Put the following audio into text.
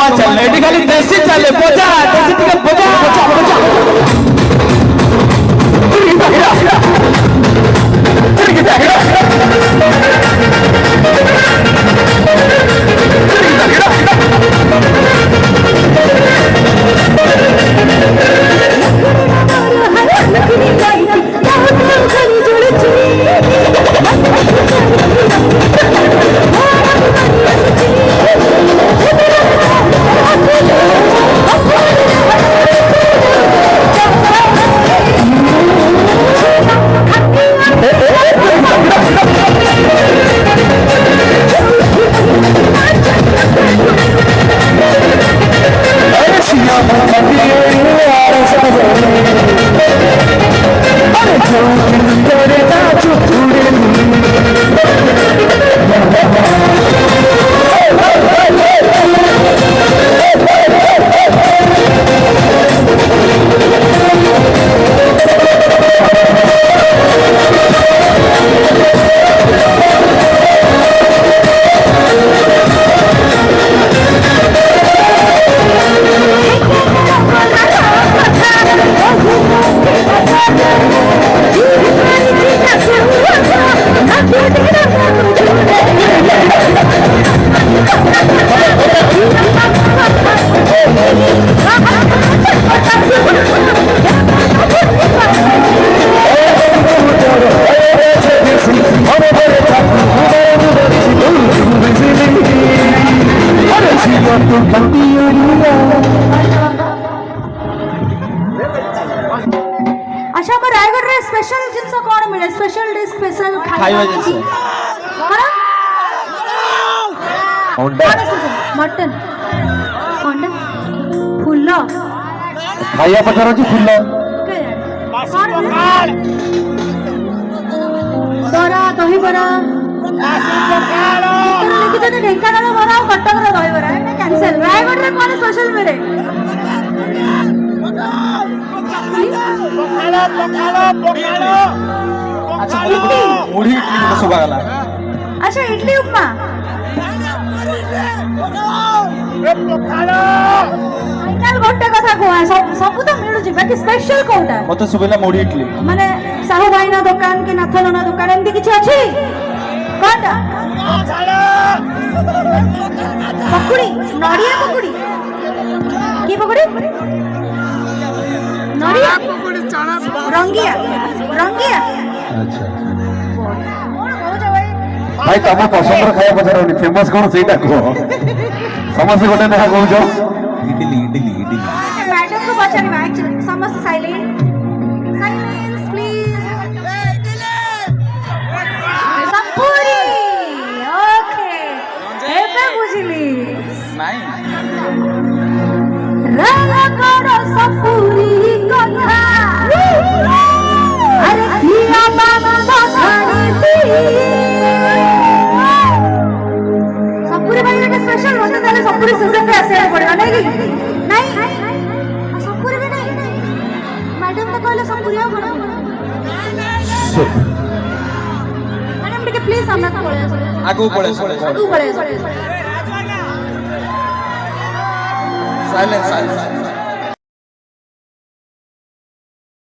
জমা চালে এটি খালি দেশি চালে বজা দেশি থেকে বজা বজা বজা अच्छा हम रायगढ़ रे स्पेशल जिनस कोन मिले स्पेशल डिश स्पेशल खाଇବା ଜିନିଷ अंडा मटन अंडा फुल ଖାଇବା ପଛରେ ଅଛି ଫୁଲ बरा दही बरा लिखित ढेंकानाल बरा और कटक रे दही बरा एटा कैंसिल रायगढ़ रे कोन स्पेशल मिले अच्छा मुढ़ी इडली तो सुबह गला अच्छा इडली उपमा फाइनल गोटे कथा को सब तो मिलु जी बाकी स्पेशल कोटा मते सुबेला मुढ़ी इडली माने साहू भाईना दुकान के नाथलना दुकान एमती किछ अछि कोटा पकुड़ी नड़िया पकुड़ी की पकुड़ी नड़िया पकुड़ी चना रंगिया रंगिया अच्छा भाई तम पसंद खाया पचारनी फेमस कौन सेटा को समस्त गोटे नेहा कहूछ इडली इडली इडली मैडम को पचारबा एक्चुअली समस्त साइलेंट साइलेंस प्लीज संपूरी ओके एबे बुझिली नहीं रायगढ़ संपूरी कथा अरे किया बाबा खानी संपूरी भाई का स्पेशल होता ताले संपूरी सीजन पे आसे पड़ेगा नहीं नहीं संपूरी भी नहीं मैडम तो कहले संपूरी आ बना मैडम टिके प्लीज सामने पड़े आगू पड़े साइलेंस साइलेंस